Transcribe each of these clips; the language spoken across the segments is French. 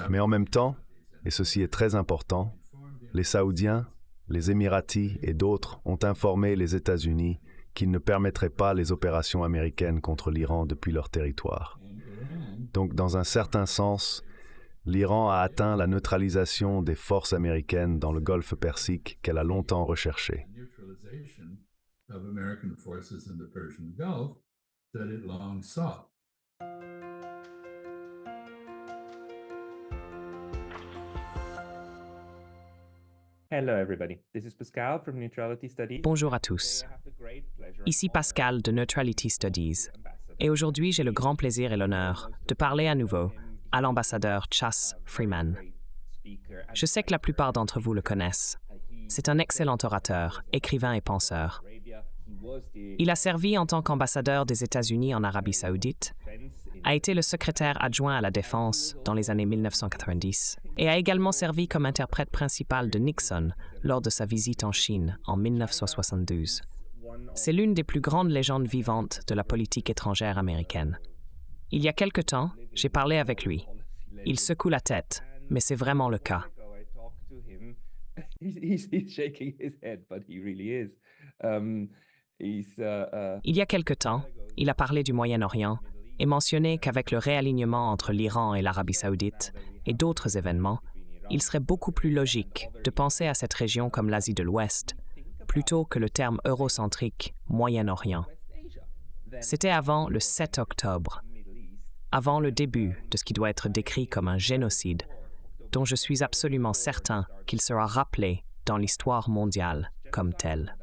Mais en même temps, et ceci est très important, les Saoudiens, les Émiratis et d'autres ont informé les États-Unis qu'ils ne permettraient pas les opérations américaines contre l'Iran depuis leur territoire. Donc, dans un certain sens, l'Iran a atteint la neutralisation des forces américaines dans le Golfe Persique qu'elle a longtemps recherché. Bonjour à tous. Ici Pascal de Neutrality Studies. Et aujourd'hui, j'ai le grand plaisir et l'honneur de parler à nouveau à l'ambassadeur Chas Freeman. Je sais que la plupart d'entre vous le connaissent. C'est un excellent orateur, écrivain et penseur. Il a servi en tant qu'ambassadeur des États-Unis en Arabie Saoudite, a été le secrétaire adjoint à la Défense dans les années 1990 et a également servi comme interprète principal de Nixon lors de sa visite en Chine en 1972. C'est l'une des plus grandes légendes vivantes de la politique étrangère américaine. Il y a quelque temps, j'ai parlé avec lui. Il secoue la tête, mais c'est vraiment le cas. Il y a quelque temps, il a parlé du Moyen-Orient et mentionné qu'avec le réalignement entre l'Iran et l'Arabie Saoudite et d'autres événements, il serait beaucoup plus logique de penser à cette région comme l'Asie de l'Ouest, plutôt que le terme eurocentrique Moyen-Orient. C'était avant le 7 octobre, avant le début de ce qui doit être décrit comme un génocide, dont je suis absolument certain qu'il sera rappelé dans l'histoire mondiale comme tel.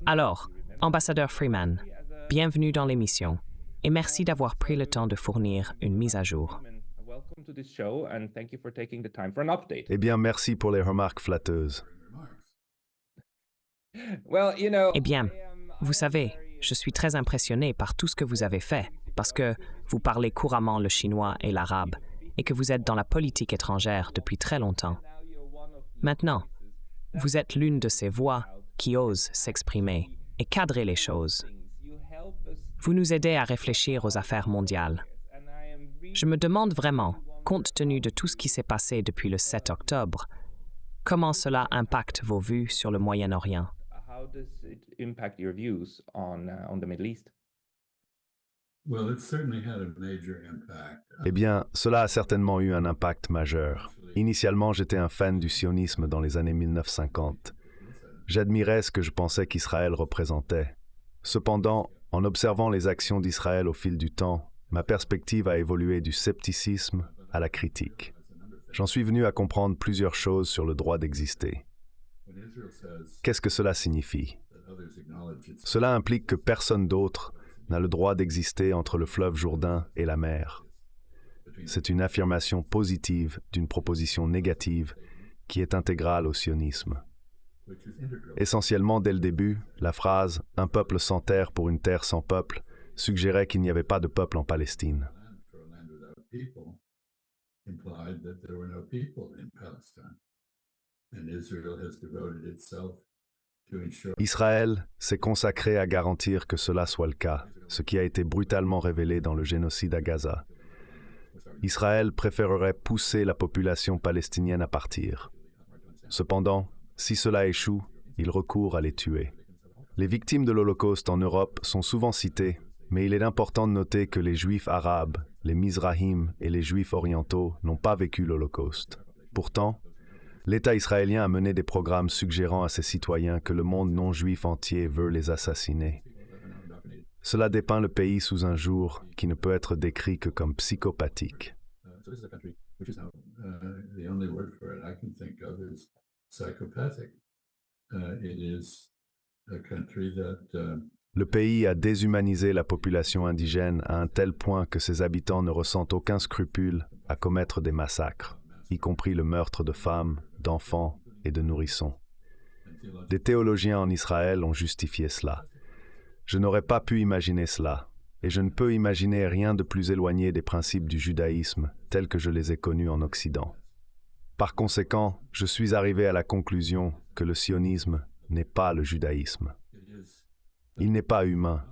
Alors, ambassadeur Freeman, bienvenue dans l'émission et merci d'avoir pris le temps de fournir une mise à jour. Eh bien, merci pour les remarques flatteuses. Eh bien, vous savez, je suis très impressionné par tout ce que vous avez fait, parce que vous parlez couramment le chinois et l'arabe, et que vous êtes dans la politique étrangère depuis très longtemps. Maintenant, vous êtes l'une de ces voix qui osent s'exprimer et cadrer les choses. Vous nous aidez à réfléchir aux affaires mondiales. Je me demande vraiment, compte tenu de tout ce qui s'est passé depuis le 7 octobre, comment cela impacte vos vues sur le Moyen-Orient. Eh bien, cela a certainement eu un impact majeur. Initialement, j'étais un fan du sionisme dans les années 1950. J'admirais ce que je pensais qu'Israël représentait. Cependant, en observant les actions d'Israël au fil du temps, ma perspective a évolué du scepticisme à la critique. J'en suis venu à comprendre plusieurs choses sur le droit d'exister. Qu'est-ce que cela signifie? Cela implique que personne d'autre n'a le droit d'exister entre le fleuve Jourdain et la mer. C'est une affirmation positive d'une proposition négative qui est intégrale au sionisme. Essentiellement, dès le début, la phrase « un peuple sans terre pour une terre sans peuple » suggérait qu'il n'y avait pas de peuple en Palestine. Israël s'est consacré à garantir que cela soit le cas, ce qui a été brutalement révélé dans le génocide à Gaza. Israël préférerait pousser la population palestinienne à partir. Cependant, si cela échoue, il recourt à les tuer. Les victimes de l'Holocauste en Europe sont souvent citées, mais il est important de noter que les Juifs arabes, les Mizrahim et les Juifs orientaux n'ont pas vécu l'Holocauste. Pourtant, l'État israélien a mené des programmes suggérant à ses citoyens que le monde non-juif entier veut les assassiner. Cela dépeint le pays sous un jour qui ne peut être décrit que comme psychopathique. Le pays a déshumanisé la population indigène à un tel point que ses habitants ne ressentent aucun scrupule à commettre des massacres, y compris le meurtre de femmes, d'enfants et de nourrissons. Des théologiens en Israël ont justifié cela. Je n'aurais pas pu imaginer cela, et je ne peux imaginer rien de plus éloigné des principes du judaïsme tels que je les ai connus en Occident. Par conséquent, je suis arrivé à la conclusion que le sionisme n'est pas le judaïsme. Il n'est pas humain.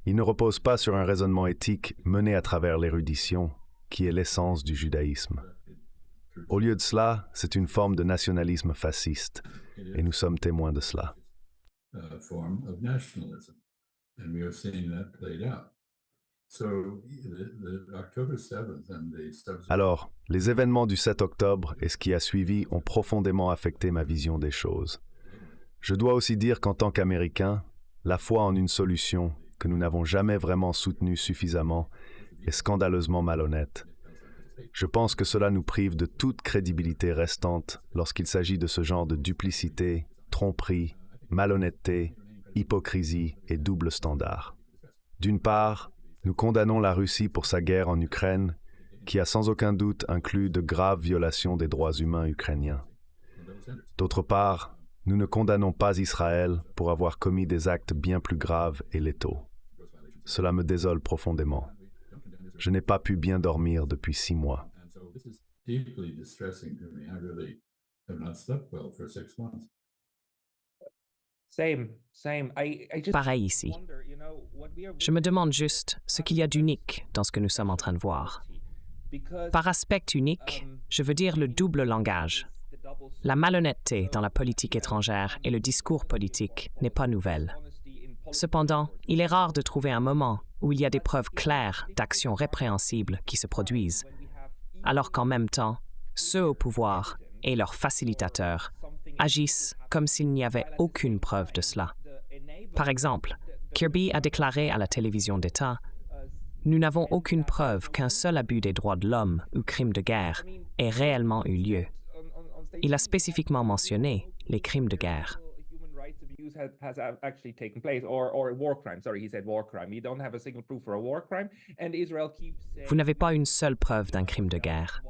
Il ne repose pas sur un raisonnement éthique mené à travers l'érudition, qui est l'essence du judaïsme. Au lieu de cela, c'est une forme de nationalisme fasciste, et nous sommes témoins de cela. Alors, les événements du 7 octobre et ce qui a suivi ont profondément affecté ma vision des choses. Je dois aussi dire qu'en tant qu'Américain, la foi en une solution que nous n'avons jamais vraiment soutenue suffisamment est scandaleusement malhonnête. Je pense que cela nous prive de toute crédibilité restante lorsqu'il s'agit de ce genre de duplicité, tromperie, malhonnêteté, hypocrisie et double standard. D'une part, nous condamnons la Russie pour sa guerre en Ukraine, qui a sans aucun doute inclus de graves violations des droits humains ukrainiens. D'autre part, nous ne condamnons pas Israël pour avoir commis des actes bien plus graves et létaux. Cela me désole profondément. Je n'ai pas pu bien dormir depuis 6 mois. Pareil ici. Je me demande juste ce qu'il y a d'unique dans ce que nous sommes en train de voir. Par aspect unique, je veux dire le double langage. La malhonnêteté dans la politique étrangère et le discours politique n'est pas nouvelle. Cependant, il est rare de trouver un moment où il y a des preuves claires d'actions répréhensibles qui se produisent, alors qu'en même temps, ceux au pouvoir et leurs facilitateurs agissent comme s'il n'y avait aucune preuve de cela. Par exemple, Kirby a déclaré à la télévision d'État « Nous n'avons aucune preuve qu'un seul abus des droits de l'homme ou crime de guerre ait réellement eu lieu. » Il a spécifiquement mentionné les crimes de guerre. Vous n'avez pas une seule preuve d'un crime de guerre.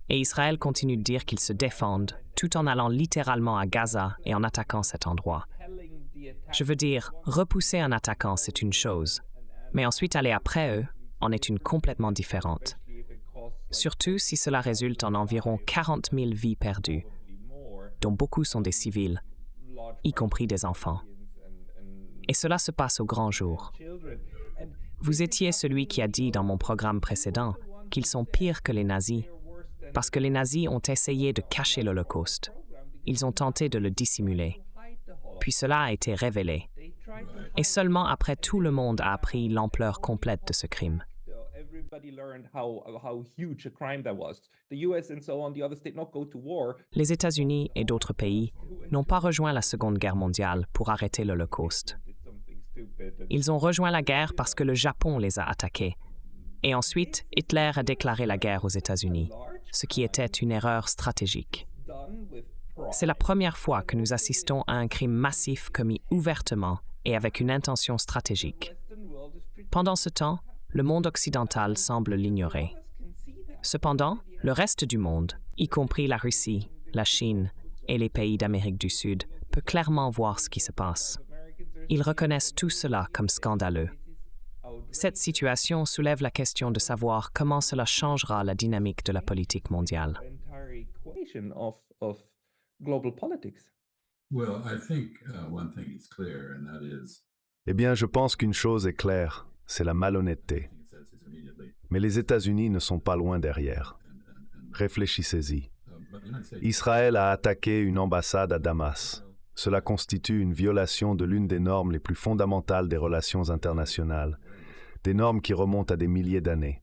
Et Israël continue de dire qu'ils se défendent tout en allant littéralement à Gaza et en attaquant cet endroit. Je veux dire, repousser un attaquant, c'est une chose, mais ensuite aller après eux en est une complètement différente. Surtout si cela résulte en environ 40 000 vies perdues, dont beaucoup sont des civils, y compris des enfants. Et cela se passe au grand jour. Vous étiez celui qui a dit dans mon programme précédent qu'ils sont pires que les nazis, parce que les nazis ont essayé de cacher l'Holocauste. Ils ont tenté de le dissimuler. Puis cela a été révélé. Et seulement après tout le monde a appris l'ampleur complète de ce crime. Les États-Unis et d'autres pays n'ont pas rejoint la Seconde Guerre mondiale pour arrêter l'Holocauste. Ils ont rejoint la guerre parce que le Japon les a attaqués. Et ensuite, Hitler a déclaré la guerre aux États-Unis, ce qui était une erreur stratégique. C'est la première fois que nous assistons à un crime massif commis ouvertement et avec une intention stratégique. Pendant ce temps, le monde occidental semble l'ignorer. Cependant, le reste du monde, y compris la Russie, la Chine et les pays d'Amérique du Sud, peut clairement voir ce qui se passe. Ils reconnaissent tout cela comme scandaleux. Cette situation soulève la question de savoir comment cela changera la dynamique de la politique mondiale. Eh bien, je pense qu'une chose est claire, c'est la malhonnêteté. Mais les États-Unis ne sont pas loin derrière. Réfléchissez-y. Israël a attaqué une ambassade à Damas. Cela constitue une violation de l'une des normes les plus fondamentales des relations internationales, des normes qui remontent à des milliers d'années.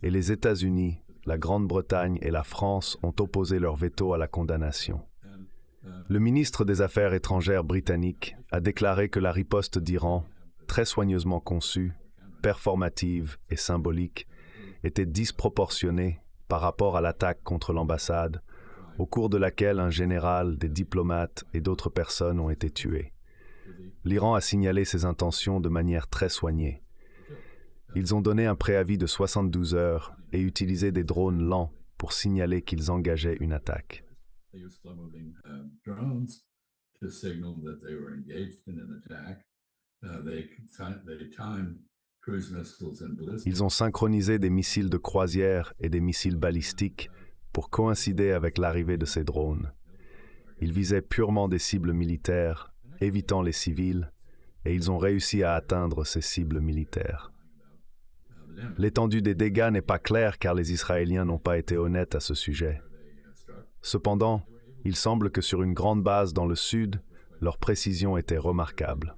Et les États-Unis, la Grande-Bretagne et la France ont opposé leur veto à la condamnation. Le ministre des Affaires étrangères britannique a déclaré que la riposte d'Iran, très soigneusement conçue, performative et symbolique, était disproportionnée par rapport à l'attaque contre l'ambassade, au cours de laquelle un général, des diplomates et d'autres personnes ont été tués. L'Iran a signalé ses intentions de manière très soignée. Ils ont donné un préavis de 72 heures et utilisé des drones lents pour signaler qu'ils engageaient une attaque. Ils ont synchronisé des missiles de croisière et des missiles balistiques pour coïncider avec l'arrivée de ces drones. Ils visaient purement des cibles militaires, évitant les civils, et ils ont réussi à atteindre ces cibles militaires. L'étendue des dégâts n'est pas claire car les Israéliens n'ont pas été honnêtes à ce sujet. Cependant, il semble que sur une grande base dans le sud, leur précision était remarquable.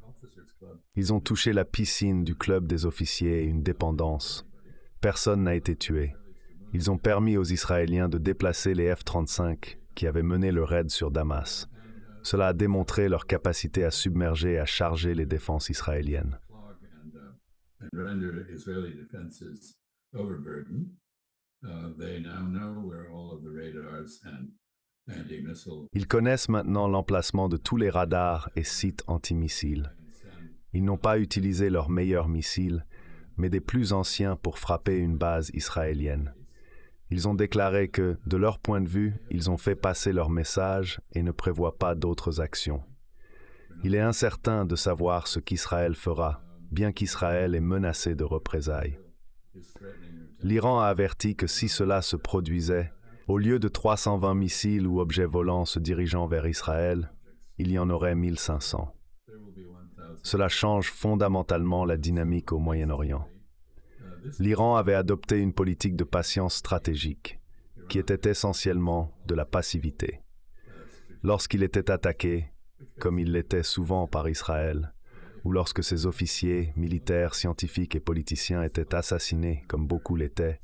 Ils ont touché la piscine du club des officiers et une dépendance. Personne n'a été tué. Ils ont permis aux Israéliens de déplacer les F-35 qui avaient mené le raid sur Damas. Cela a démontré leur capacité à submerger et à charger les défenses israéliennes. Ils connaissent maintenant l'emplacement de tous les radars et sites antimissiles. Ils n'ont pas utilisé leurs meilleurs missiles, mais des plus anciens pour frapper une base israélienne. Ils ont déclaré que, de leur point de vue, ils ont fait passer leur message et ne prévoient pas d'autres actions. Il est incertain de savoir ce qu'Israël fera, bien qu'Israël est menacé de représailles. L'Iran a averti que si cela se produisait, au lieu de 320 missiles ou objets volants se dirigeant vers Israël, il y en aurait 1500. Cela change fondamentalement la dynamique au Moyen-Orient. L'Iran avait adopté une politique de patience stratégique, qui était essentiellement de la passivité. Lorsqu'il était attaqué, comme il l'était souvent par Israël, ou lorsque ses officiers, militaires, scientifiques et politiciens étaient assassinés, comme beaucoup l'étaient,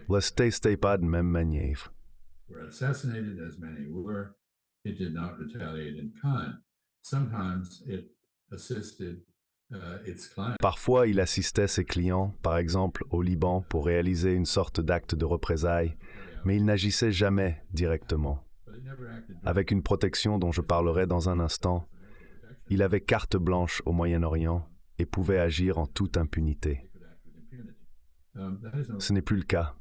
le n'était pas de même manière. Parfois, il assistait ses clients, par exemple au Liban, pour réaliser une sorte d'acte de représailles, mais il n'agissait jamais directement. Avec une protection dont je parlerai dans un instant, il avait carte blanche au Moyen-Orient et pouvait agir en toute impunité. Ce n'est plus le cas.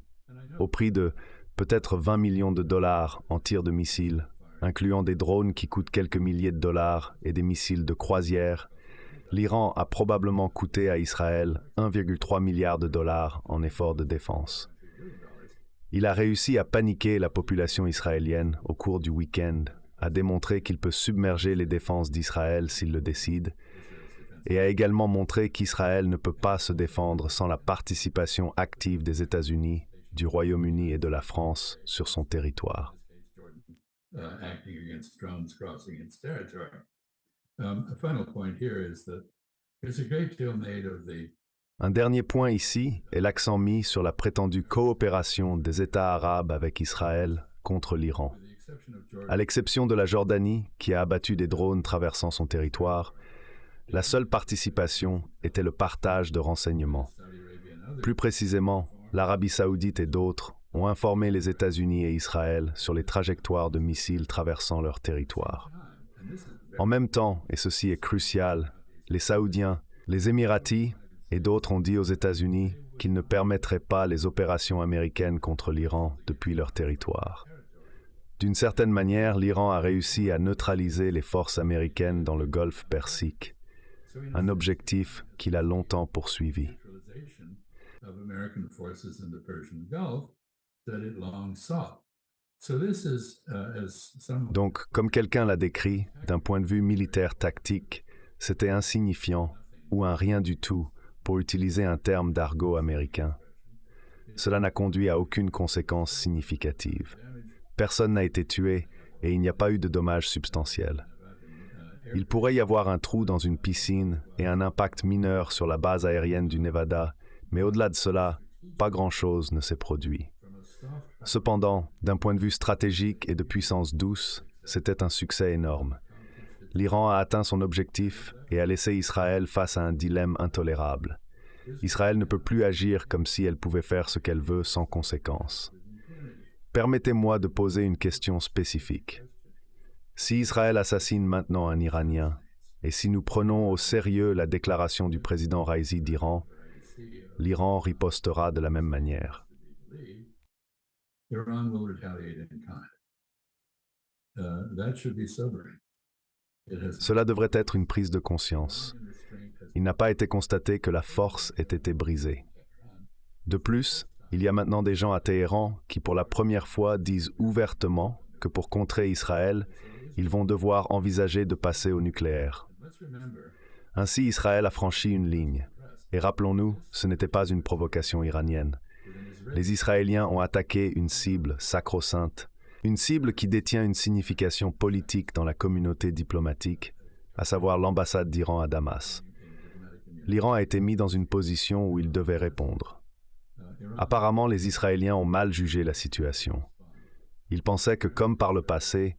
Au prix de peut-être 20 millions de dollars en tirs de missiles, incluant des drones qui coûtent quelques milliers de dollars et des missiles de croisière, l'Iran a probablement coûté à Israël 1,3 milliard de dollars en efforts de défense. Il a réussi à paniquer la population israélienne au cours du week-end, a démontré qu'il peut submerger les défenses d'Israël s'il le décide, et a également montré qu'Israël ne peut pas se défendre sans la participation active des États-Unis, du Royaume-Uni et de la France sur son territoire. Un dernier point ici est l'accent mis sur la prétendue coopération des États arabes avec Israël contre l'Iran. À l'exception de la Jordanie, qui a abattu des drones traversant son territoire, la seule participation était le partage de renseignements. Plus précisément, l'Arabie saoudite et d'autres ont informé les États-Unis et Israël sur les trajectoires de missiles traversant leur territoire. En même temps, et ceci est crucial, les Saoudiens, les Émiratis et d'autres ont dit aux États-Unis qu'ils ne permettraient pas les opérations américaines contre l'Iran depuis leur territoire. D'une certaine manière, l'Iran a réussi à neutraliser les forces américaines dans le Golfe Persique, un objectif qu'il a longtemps poursuivi. Donc, comme quelqu'un l'a décrit, d'un point de vue militaire tactique, c'était insignifiant ou un rien du tout pour utiliser un terme d'argot américain. Cela n'a conduit à aucune conséquence significative. Personne n'a été tué et il n'y a pas eu de dommages substantiels. Il pourrait y avoir un trou dans une piscine et un impact mineur sur la base aérienne du Nevada, mais au-delà de cela, pas grand-chose ne s'est produit. Cependant, d'un point de vue stratégique et de puissance douce, c'était un succès énorme. L'Iran a atteint son objectif et a laissé Israël face à un dilemme intolérable. Israël ne peut plus agir comme si elle pouvait faire ce qu'elle veut sans conséquence. Permettez-moi de poser une question spécifique. Si Israël assassine maintenant un Iranien, et si nous prenons au sérieux la déclaration du président Raisi d'Iran, l'Iran ripostera de la même manière. Cela devrait être une prise de conscience. Il n'a pas été constaté que la force ait été brisée. De plus, il y a maintenant des gens à Téhéran qui, pour la première fois, disent ouvertement que pour contrer Israël, ils vont devoir envisager de passer au nucléaire. Ainsi, Israël a franchi une ligne. Et rappelons-nous, ce n'était pas une provocation iranienne. Les Israéliens ont attaqué une cible sacro-sainte, une cible qui détient une signification politique dans la communauté diplomatique, à savoir l'ambassade d'Iran à Damas. L'Iran a été mis dans une position où il devait répondre. Apparemment, les Israéliens ont mal jugé la situation. Ils pensaient que, comme par le passé,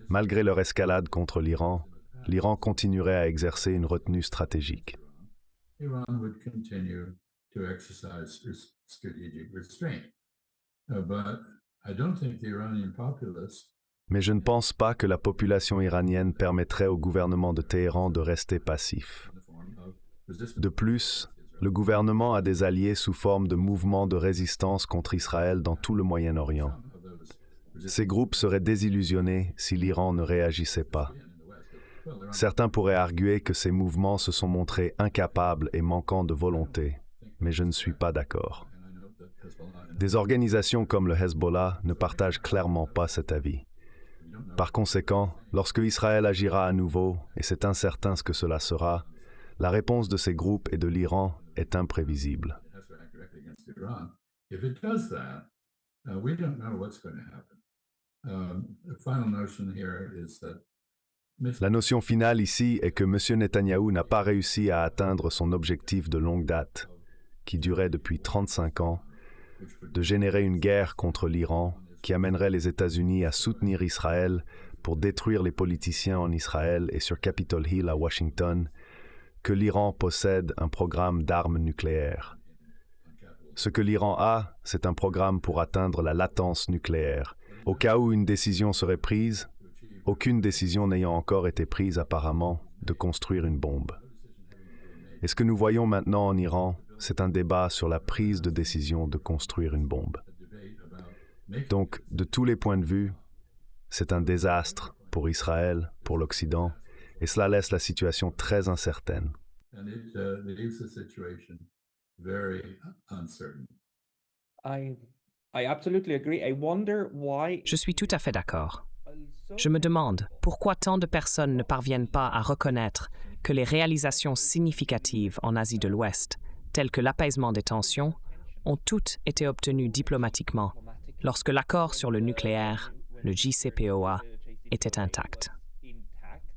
malgré leur escalade contre l'Iran, l'Iran continuerait à exercer une retenue stratégique. Mais je ne pense pas que la population iranienne permettrait au gouvernement de Téhéran de rester passif. De plus, le gouvernement a des alliés sous forme de mouvements de résistance contre Israël dans tout le Moyen-Orient. Ces groupes seraient désillusionnés si l'Iran ne réagissait pas. Certains pourraient arguer que ces mouvements se sont montrés incapables et manquant de volonté, mais je ne suis pas d'accord. Des organisations comme le Hezbollah ne partagent clairement pas cet avis. Par conséquent, lorsque Israël agira à nouveau, et c'est incertain ce que cela sera, la réponse de ces groupes et de l'Iran est imprévisible. La notion finale ici est que M. Netanyahou n'a pas réussi à atteindre son objectif de longue date, qui durait depuis 35 ans, de générer une guerre contre l'Iran qui amènerait les États-Unis à soutenir Israël pour détruire les politiciens en Israël et sur Capitol Hill à Washington, que l'Iran possède un programme d'armes nucléaires. Ce que l'Iran a, c'est un programme pour atteindre la latence nucléaire. Au cas où une décision serait prise, aucune décision n'ayant encore été prise apparemment, de construire une bombe. Et ce que nous voyons maintenant en Iran, c'est un débat sur la prise de décision de construire une bombe. Donc, de tous les points de vue, c'est un désastre pour Israël, pour l'Occident, et cela laisse la situation très incertaine. Je suis tout à fait d'accord. Je me demande pourquoi tant de personnes ne parviennent pas à reconnaître que les réalisations significatives en Asie de l'Ouest, telles que l'apaisement des tensions, ont toutes été obtenues diplomatiquement lorsque l'accord sur le nucléaire, le JCPOA, était intact.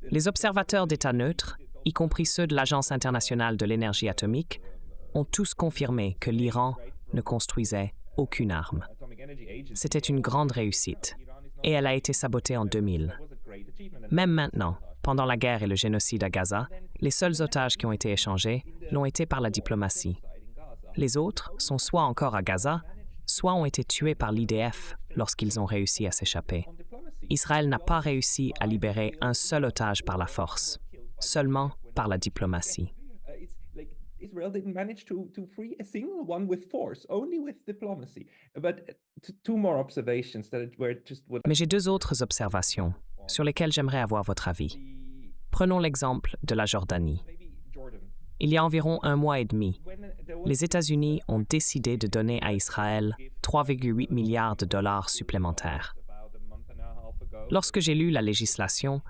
Les observateurs d'États neutres, y compris ceux de l'Agence internationale de l'énergie atomique, ont tous confirmé que l'Iran ne construisait aucune arme. C'était une grande réussite, et elle a été sabotée en 2000. Même maintenant, pendant la guerre et le génocide à Gaza, les seuls otages qui ont été échangés l'ont été par la diplomatie. Les autres sont soit encore à Gaza, soit ont été tués par l'IDF lorsqu'ils ont réussi à s'échapper. Israël n'a pas réussi à libérer un seul otage par la force, seulement par la diplomatie. Mais j'ai deux autres observations sur lesquelles j'aimerais avoir votre avis. Prenons l'exemple de la Jordanie. Il y a environ 1 mois et demi, les États-Unis ont décidé de donner à Israël 3,8 milliards de dollars supplémentaires. Lorsque j'ai lu la législation,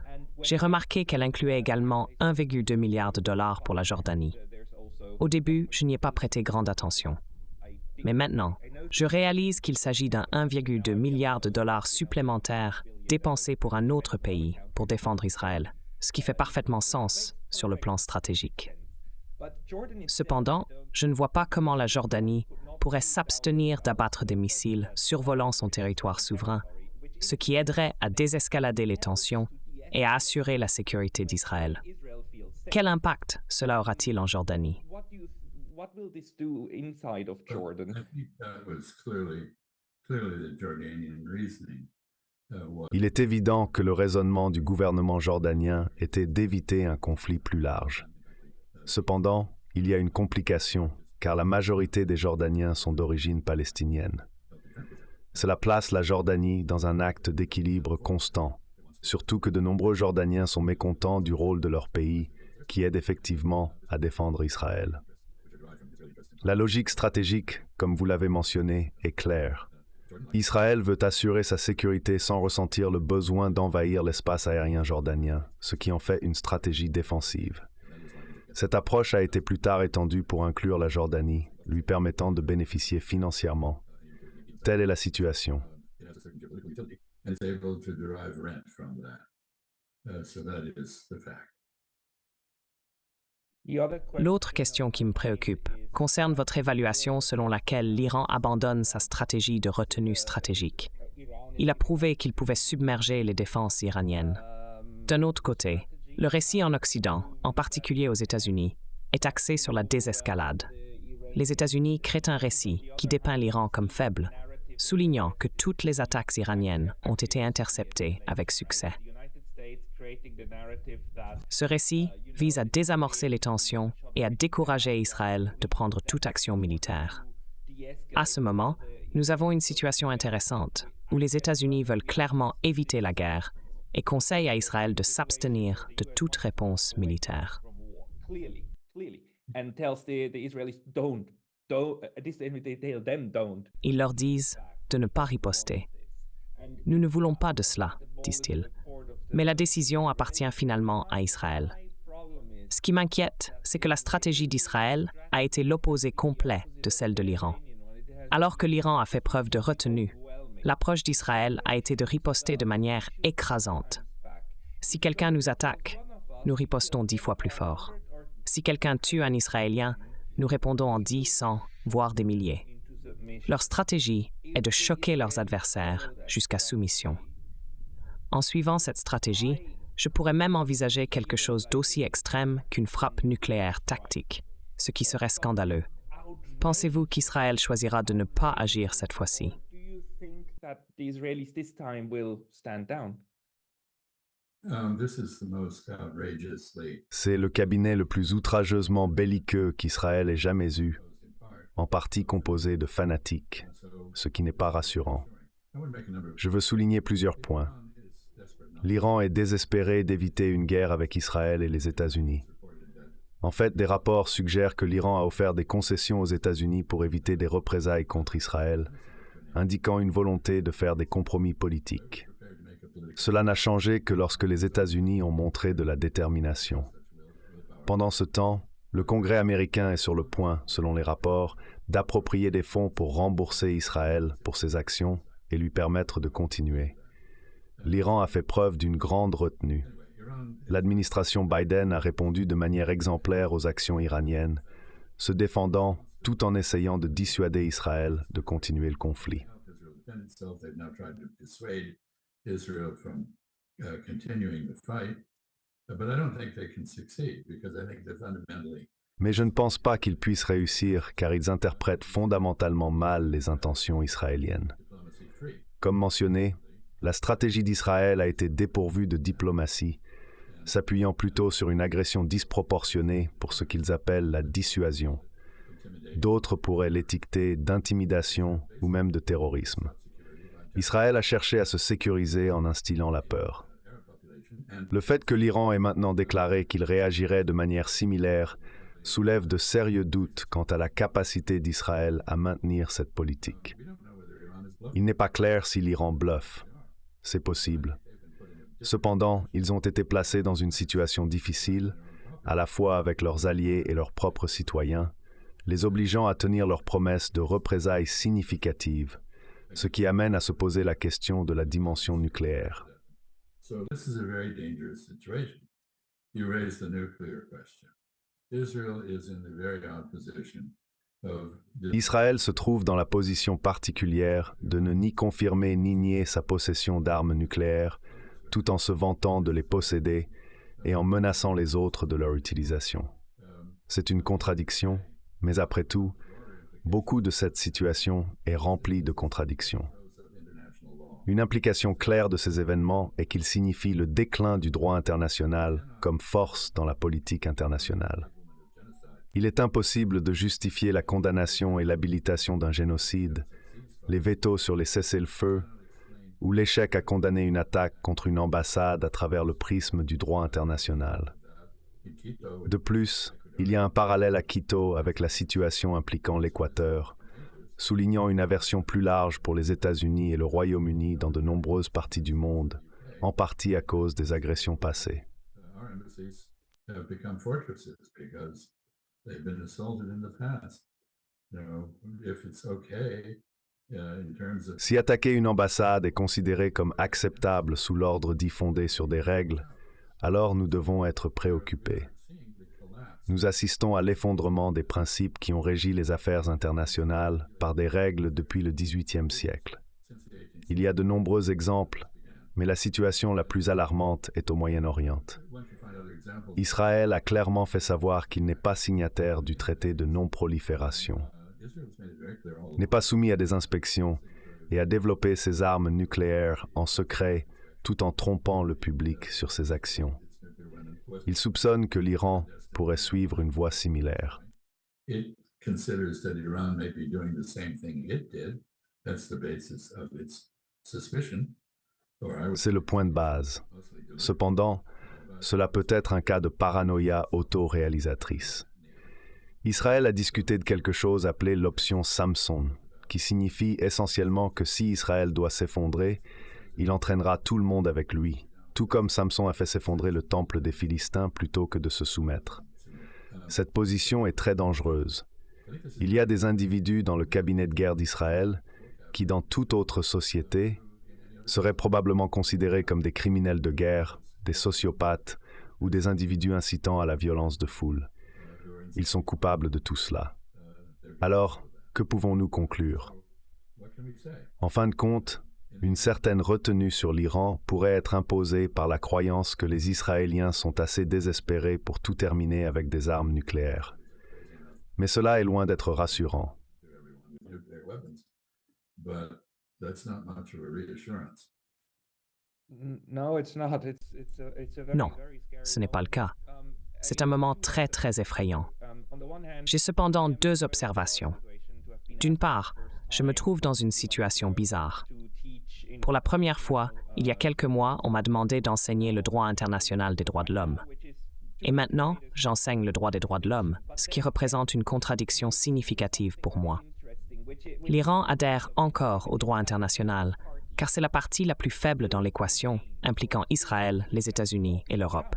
j'ai remarqué qu'elle incluait également 1,2 milliard de dollars pour la Jordanie. Au début, je n'y ai pas prêté grande attention. Mais maintenant, je réalise qu'il s'agit d'un 1,2 milliard de dollars supplémentaires dépensés pour un autre pays pour défendre Israël, ce qui fait parfaitement sens sur le plan stratégique. Cependant, je ne vois pas comment la Jordanie pourrait s'abstenir d'abattre des missiles survolant son territoire souverain, ce qui aiderait à désescalader les tensions et à assurer la sécurité d'Israël. Quel impact cela aura-t-il en Jordanie? Il est évident que le raisonnement du gouvernement jordanien était d'éviter un conflit plus large. Cependant, il y a une complication, car la majorité des Jordaniens sont d'origine palestinienne. Cela place la Jordanie dans un acte d'équilibre constant, surtout que de nombreux Jordaniens sont mécontents du rôle de leur pays, qui aide effectivement à défendre Israël. La logique stratégique, comme vous l'avez mentionné, est claire. Israël veut assurer sa sécurité sans ressentir le besoin d'envahir l'espace aérien jordanien, ce qui en fait une stratégie défensive. Cette approche a été plus tard étendue pour inclure la Jordanie, lui permettant de bénéficier financièrement. Telle est la situation. L'autre question qui me préoccupe concerne votre évaluation selon laquelle l'Iran abandonne sa stratégie de retenue stratégique. Il a prouvé qu'il pouvait submerger les défenses iraniennes. D'un autre côté, le récit en Occident, en particulier aux États-Unis, est axé sur la désescalade. Les États-Unis créent un récit qui dépeint l'Iran comme faible, soulignant que toutes les attaques iraniennes ont été interceptées avec succès. Ce récit vise à désamorcer les tensions et à décourager Israël de prendre toute action militaire. À ce moment, nous avons une situation intéressante où les États-Unis veulent clairement éviter la guerre et conseillent à Israël de s'abstenir de toute réponse militaire. Ils leur disent de ne pas riposter. Nous ne voulons pas de cela, disent-ils. Mais la décision appartient finalement à Israël. Ce qui m'inquiète, c'est que la stratégie d'Israël a été l'opposé complet de celle de l'Iran. Alors que l'Iran a fait preuve de retenue, l'approche d'Israël a été de riposter de manière écrasante. Si quelqu'un nous attaque, nous ripostons 10 fois plus fort. Si quelqu'un tue un Israélien, nous répondons en 10, 100, voire des milliers. Leur stratégie est de choquer leurs adversaires jusqu'à soumission. En suivant cette stratégie, je pourrais même envisager quelque chose d'aussi extrême qu'une frappe nucléaire tactique, ce qui serait scandaleux. Pensez-vous qu'Israël choisira de ne pas agir cette fois-ci? C'est le cabinet le plus outrageusement belliqueux qu'Israël ait jamais eu, en partie composé de fanatiques, ce qui n'est pas rassurant. Je veux souligner plusieurs points. L'Iran est désespéré d'éviter une guerre avec Israël et les États-Unis. En fait, des rapports suggèrent que l'Iran a offert des concessions aux États-Unis pour éviter des représailles contre Israël, indiquant une volonté de faire des compromis politiques. Cela n'a changé que lorsque les États-Unis ont montré de la détermination. Pendant ce temps, le Congrès américain est sur le point, selon les rapports, d'approprier des fonds pour rembourser Israël pour ses actions et lui permettre de continuer. L'Iran a fait preuve d'une grande retenue. L'administration Biden a répondu de manière exemplaire aux actions iraniennes, se défendant tout en essayant de dissuader Israël de continuer le conflit. Mais je ne pense pas qu'ils puissent réussir car ils interprètent fondamentalement mal les intentions israéliennes. Comme mentionné, la stratégie d'Israël a été dépourvue de diplomatie, s'appuyant plutôt sur une agression disproportionnée pour ce qu'ils appellent la dissuasion. D'autres pourraient l'étiqueter d'intimidation ou même de terrorisme. Israël a cherché à se sécuriser en instillant la peur. Le fait que l'Iran ait maintenant déclaré qu'il réagirait de manière similaire soulève de sérieux doutes quant à la capacité d'Israël à maintenir cette politique. Il n'est pas clair si l'Iran bluffe. C'est possible. Cependant, ils ont été placés dans une situation difficile, à la fois avec leurs alliés et leurs propres citoyens, les obligeant à tenir leurs promesses de représailles significatives, ce qui amène à se poser la question de la dimension nucléaire. Israël se trouve dans la position particulière de ne ni confirmer ni nier sa possession d'armes nucléaires, tout en se vantant de les posséder et en menaçant les autres de leur utilisation. C'est une contradiction, mais après tout, beaucoup de cette situation est remplie de contradictions. Une implication claire de ces événements est qu'ils signifient le déclin du droit international comme force dans la politique internationale. Il est impossible de justifier la condamnation et l'habilitation d'un génocide, les vétos sur les cessez-le-feu, ou l'échec à condamner une attaque contre une ambassade à travers le prisme du droit international. De plus, il y a un parallèle à Quito avec la situation impliquant l'Équateur, soulignant une aversion plus large pour les États-Unis et le Royaume-Uni dans de nombreuses parties du monde, en partie à cause des agressions passées. have become fortresses because they've been assaulted in the past. You know, if it's okay, in terms of... Si attaquer une ambassade est considéré comme acceptable sous l'ordre dit fondé sur des règles, alors nous devons être préoccupés. Nous assistons à l'effondrement des principes qui ont régi les affaires internationales par des règles depuis le XVIIIe siècle. Il y a de nombreux exemples, mais la situation la plus alarmante est au Moyen-Orient. Israël a clairement fait savoir qu'il n'est pas signataire du traité de non-prolifération, n'est pas soumis à des inspections et a développé ses armes nucléaires en secret tout en trompant le public sur ses actions. Il soupçonne que l'Iran pourrait suivre une voie similaire. It considers that Iran may be doing the same thing it did. That's the basis of its suspicion. C'est le point de base. Cependant, cela peut être un cas de paranoïa auto-réalisatrice. Israël a discuté de quelque chose appelé l'option Samson, qui signifie essentiellement que si Israël doit s'effondrer, il entraînera tout le monde avec lui, tout comme Samson a fait s'effondrer le temple des Philistins plutôt que de se soumettre. Cette position est très dangereuse. Il y a des individus dans le cabinet de guerre d'Israël qui, dans toute autre société, seraient probablement considérés comme des criminels de guerre, des sociopathes ou des individus incitant à la violence de foule. Ils sont coupables de tout cela. Alors, que pouvons-nous conclure? En fin de compte, une certaine retenue sur l'Iran pourrait être imposée par la croyance que les Israéliens sont assez désespérés pour tout terminer avec des armes nucléaires. Mais cela est loin d'être rassurant. Non, ce n'est pas le cas. C'est un moment très, très effrayant. J'ai cependant deux observations. D'une part, je me trouve dans une situation bizarre. Pour la première fois, il y a quelques mois, on m'a demandé d'enseigner le droit international des droits de l'homme. Et maintenant, j'enseigne le droit des droits de l'homme, ce qui représente une contradiction significative pour moi. L'Iran adhère encore au droit international, car c'est la partie la plus faible dans l'équation, impliquant Israël, les États-Unis et l'Europe.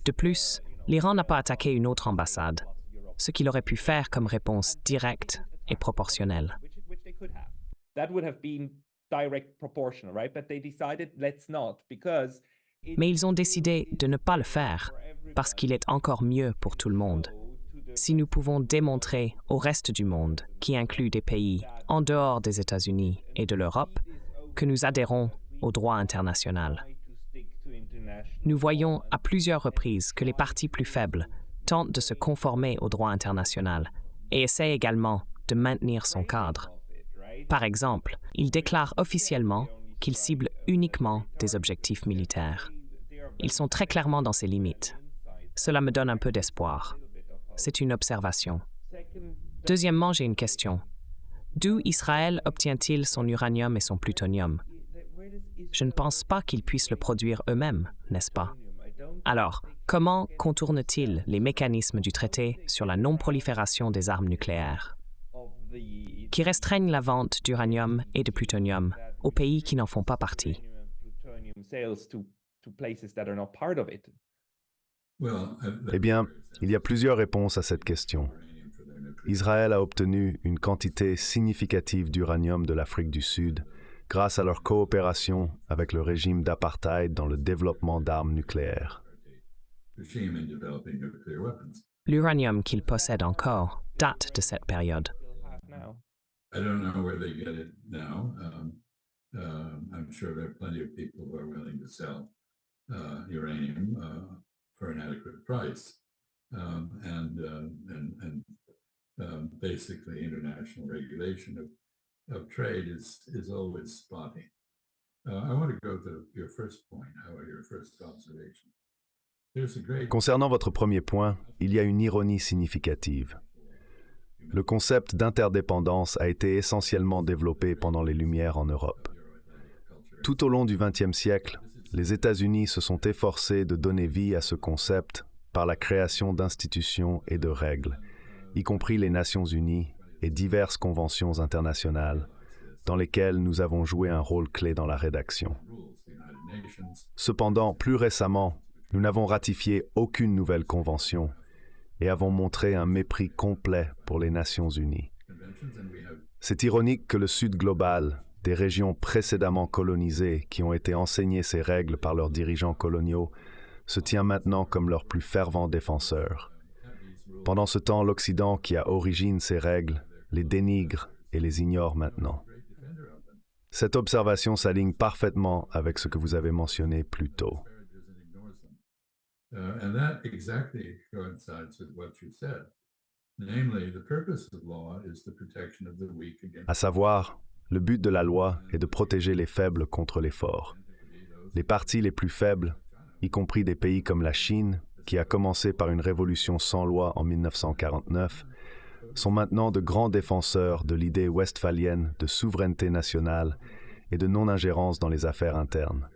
De plus, l'Iran n'a pas attaqué une autre ambassade, ce qu'il aurait pu faire comme réponse directe et proportionnelle. Mais ils ont décidé de ne pas le faire, parce qu'il est encore mieux pour tout le monde. Si nous pouvons démontrer au reste du monde, qui inclut des pays en dehors des États-Unis et de l'Europe, que nous adhérons au droit international. Nous voyons à plusieurs reprises que les parties plus faibles tentent de se conformer au droit international et essaient également de maintenir son cadre. Par exemple, ils déclarent officiellement qu'ils ciblent uniquement des objectifs militaires. Ils sont très clairement dans ces limites. Cela me donne un peu d'espoir. C'est une observation. Deuxièmement, j'ai une question. D'où Israël obtient-il son uranium et son plutonium? Je ne pense pas qu'ils puissent le produire eux-mêmes, n'est-ce pas? Alors, comment contournent-ils les mécanismes du traité sur la non-prolifération des armes nucléaires, qui restreignent la vente d'uranium et de plutonium aux pays qui n'en font pas partie? Eh bien, il y a plusieurs réponses à cette question. Israël a obtenu une quantité significative d'uranium de l'Afrique du Sud grâce à leur coopération avec le régime d'apartheid dans le développement d'armes nucléaires. L'uranium qu'ils possèdent encore date de cette période. I don't know where they get it now. I'm sure there are plenty of people who are willing to sell uranium for an adequate price. Basically, international regulation of trade is always spotty. I want to go to your first point, your first observation. Concernant votre premier point, il y a une ironie significative. Le concept d'interdépendance a été essentiellement développé pendant les Lumières en Europe. Tout au long du XXe siècle, les États-Unis se sont efforcés de donner vie à ce concept par la création d'institutions et de règles, y compris les Nations Unies et diverses conventions internationales, dans lesquelles nous avons joué un rôle clé dans la rédaction. Cependant, plus récemment, Nous n'avons ratifié aucune nouvelle convention et avons montré un mépris complet pour les Nations unies. C'est ironique que le Sud global, des régions précédemment colonisées qui ont été enseignées ces règles par leurs dirigeants coloniaux, se tient maintenant comme leur plus fervent défenseur. Pendant ce temps, l'Occident, qui a origine ces règles, les dénigre et les ignore maintenant. Cette observation s'aligne parfaitement avec ce que vous avez mentionné plus tôt. And that exactly coincides with what you said. Namely, the purpose of law is the protection of the weak against. À savoir, le but de la loi est de protéger les faibles contre les forts. Les parties les plus faibles, y compris des pays comme la Chine, qui a commencé par une révolution sans loi en 1949, sont maintenant de grands défenseurs de l'idée westphalienne de souveraineté nationale et de non-ingérence dans les affaires internes.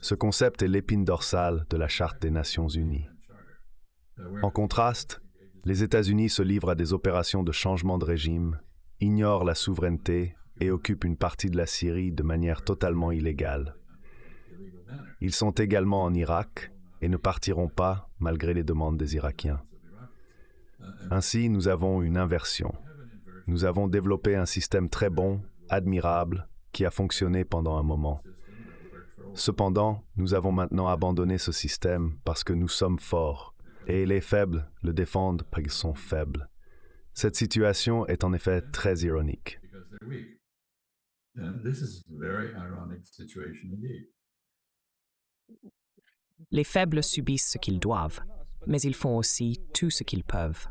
Ce concept est l'épine dorsale de la Charte des Nations unies. En contraste, les États-Unis se livrent à des opérations de changement de régime, ignorent la souveraineté et occupent une partie de la Syrie de manière totalement illégale. Ils sont également en Irak et ne partiront pas malgré les demandes des Irakiens. Ainsi, nous avons une inversion. Nous avons développé un système très bon, admirable, qui a fonctionné pendant un moment. Cependant, nous avons maintenant abandonné ce système parce que nous sommes forts, et les faibles le défendent parce qu'ils sont faibles. Cette situation est en effet très ironique. Les faibles subissent ce qu'ils doivent, mais ils font aussi tout ce qu'ils peuvent.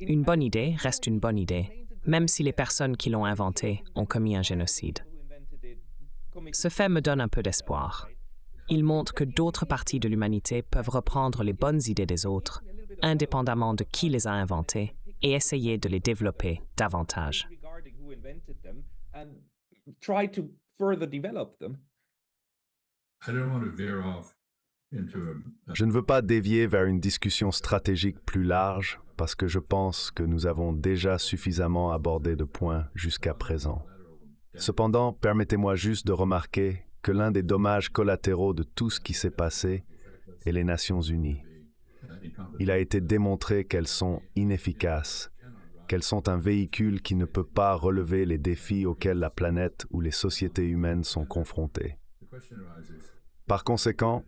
Une bonne idée reste une bonne idée, même si les personnes qui l'ont inventée ont commis un génocide. Ce fait me donne un peu d'espoir. Il montre que d'autres parties de l'humanité peuvent reprendre les bonnes idées des autres, indépendamment de qui les a inventées, et essayer de les développer davantage. Je ne veux pas dévier vers une discussion stratégique plus large parce que je pense que nous avons déjà suffisamment abordé de points jusqu'à présent. Cependant, permettez-moi juste de remarquer que l'un des dommages collatéraux de tout ce qui s'est passé est les Nations unies. Il a été démontré qu'elles sont inefficaces, qu'elles sont un véhicule qui ne peut pas relever les défis auxquels la planète ou les sociétés humaines sont confrontées. Par conséquent,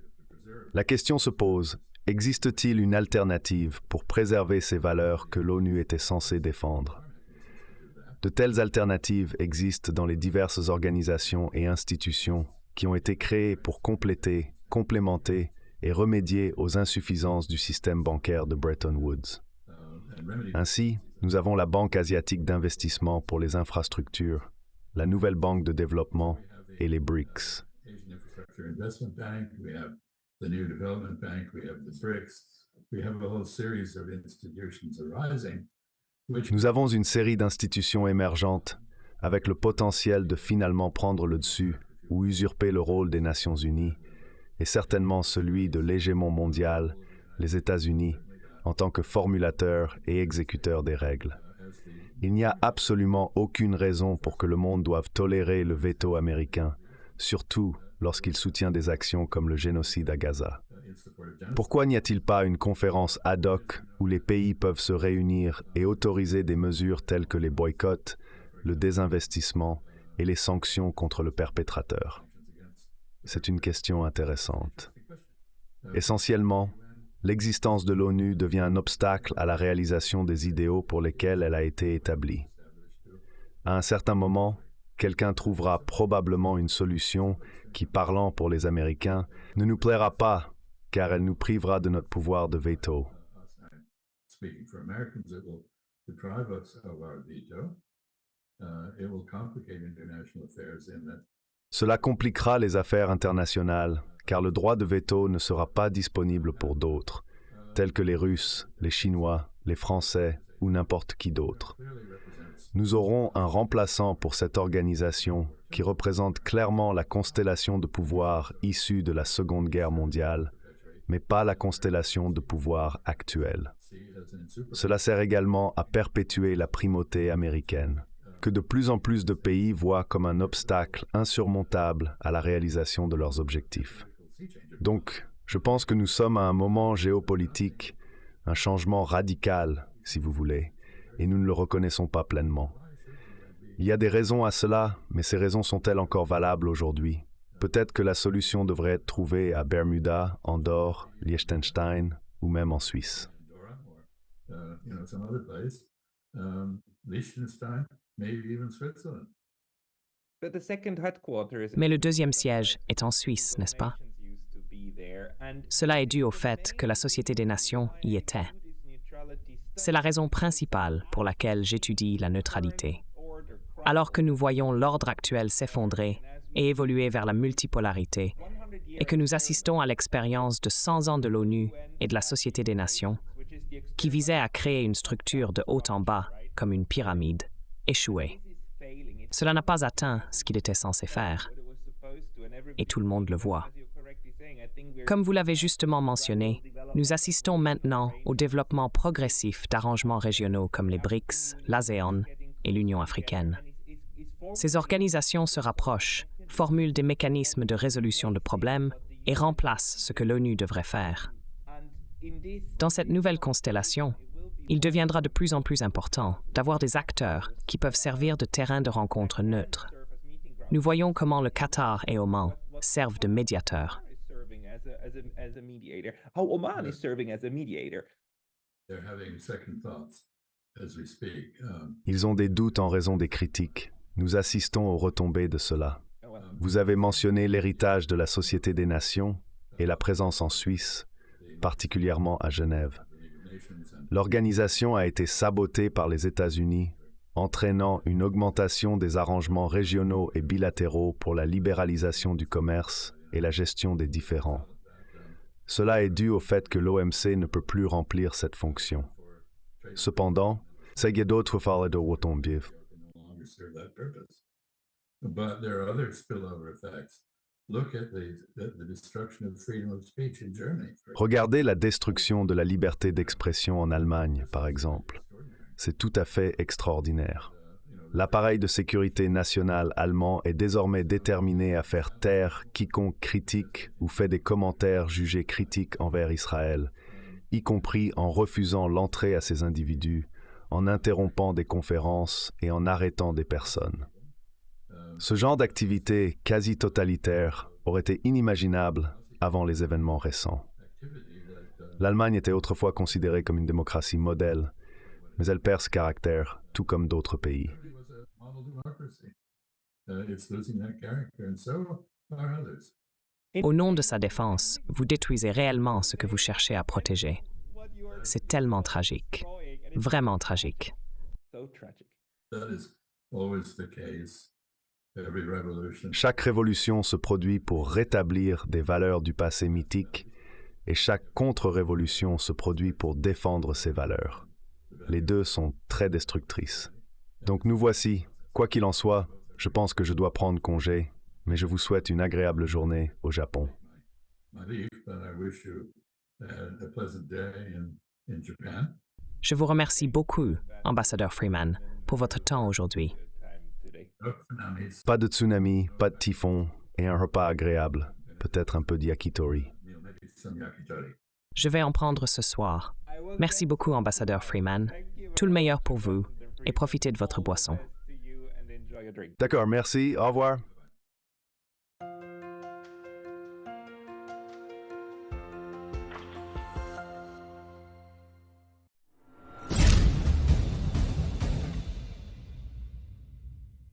la question se pose, existe-t-il une alternative pour préserver ces valeurs que l'ONU était censée défendre? De telles alternatives existent dans les diverses organisations et institutions qui ont été créées pour compléter, complémenter et remédier aux insuffisances du système bancaire de Bretton Woods. Ainsi, nous avons la Banque asiatique d'investissement pour les infrastructures, la Nouvelle Banque de développement et les BRICS. Nous avons une série d'institutions émergentes avec le potentiel de finalement prendre le dessus ou usurper le rôle des Nations unies, et certainement celui de l'hégémon mondial, les États-Unis, en tant que formulateur et exécuteur des règles. Il n'y a absolument aucune raison pour que le monde doive tolérer le veto américain, surtout lorsqu'il soutient des actions comme le génocide à Gaza. Pourquoi n'y a-t-il pas une conférence ad hoc où les pays peuvent se réunir et autoriser des mesures telles que les boycotts, le désinvestissement et les sanctions contre le perpétrateur? C'est une question intéressante. Essentiellement, l'existence de l'ONU devient un obstacle à la réalisation des idéaux pour lesquels elle a été établie. À un certain moment, quelqu'un trouvera probablement une solution qui, parlant pour les Américains, ne nous plaira pas, car elle nous privera de notre pouvoir de veto. Cela compliquera les affaires internationales, car le droit de veto ne sera pas disponible pour d'autres, tels que les Russes, les Chinois, les Français ou n'importe qui d'autre. Nous aurons un remplaçant pour cette organisation qui représente clairement la constellation de pouvoir issue de la Seconde Guerre mondiale, mais pas la constellation de pouvoir actuelle. Cela sert également à perpétuer la primauté américaine, que de plus en plus de pays voient comme un obstacle insurmontable à la réalisation de leurs objectifs. Donc, Je pense que nous sommes à un moment géopolitique, un changement radical, si vous voulez, et nous ne le reconnaissons pas pleinement. Il y a des raisons à cela, mais ces raisons sont-elles encore valables aujourd'hui? Peut-être que la solution devrait être trouvée à Bermuda, Andorre, Liechtenstein ou même en Suisse. Mais le deuxième siège est en Suisse, n'est-ce pas? Cela est dû au fait que la Société des Nations y était. C'est la raison principale pour laquelle j'étudie la neutralité. Alors que nous voyons l'ordre actuel s'effondrer et évoluer vers la multipolarité, et que nous assistons à l'expérience de 100 ans de l'ONU et de la Société des Nations, qui visait à créer une structure de haut en bas, comme une pyramide, échouée. Cela n'a pas atteint ce qu'il était censé faire, et tout le monde le voit. Comme vous l'avez justement mentionné, nous assistons maintenant au développement progressif d'arrangements régionaux comme les BRICS, l'ASEAN et l'Union africaine. Ces organisations se rapprochent, formulent des mécanismes de résolution de problèmes et remplacent ce que l'ONU devrait faire. Dans cette nouvelle constellation, il deviendra de plus en plus important d'avoir des acteurs qui peuvent servir de terrain de rencontre neutre. Nous voyons comment le Qatar et Oman servent de médiateurs. Ils ont des doutes en raison des critiques. Nous assistons aux retombées de cela. Vous avez mentionné l'héritage de la Société des Nations et la présence en Suisse, particulièrement à Genève. L'organisation a été sabotée par les États-Unis, entraînant une augmentation des arrangements régionaux et bilatéraux pour la libéralisation du commerce et la gestion des différends. Cela est dû au fait que l'OMC ne peut plus remplir cette fonction. Cependant, säger då tillfället då återuppbygg. But there are other spillover effects. Look at the destruction of freedom of speech in Germany. Regardez la destruction de la liberté d'expression en Allemagne, par exemple. C'est tout à fait extraordinaire. L'appareil de sécurité national allemand est désormais déterminé à faire taire quiconque critique ou fait des commentaires jugés critiques envers Israël, y compris en refusant l'entrée à ces individus, en interrompant des conférences et en arrêtant des personnes. Ce genre d'activité quasi totalitaire aurait été inimaginable avant les événements récents. L'Allemagne était autrefois considérée comme une démocratie modèle, mais elle perd ce caractère, tout comme d'autres pays. Au nom de sa défense, vous détruisez réellement ce que vous cherchez à protéger. C'est tellement tragique, vraiment tragique. Chaque révolution se produit pour rétablir des valeurs du passé mythique et chaque contre-révolution se produit pour défendre ces valeurs. Les deux sont très destructrices. Donc nous voici. Quoi qu'il en soit, je pense que je dois prendre congé, mais je vous souhaite une agréable journée au Japon. Je vous remercie beaucoup, ambassadeur Freeman, pour votre temps aujourd'hui. Pas de tsunami, pas de typhon et un repas agréable, peut-être un peu de yakitori. Je vais en prendre ce soir. Merci beaucoup, ambassadeur Freeman. Tout le meilleur pour vous et profitez de votre boisson. D'accord, merci, au revoir.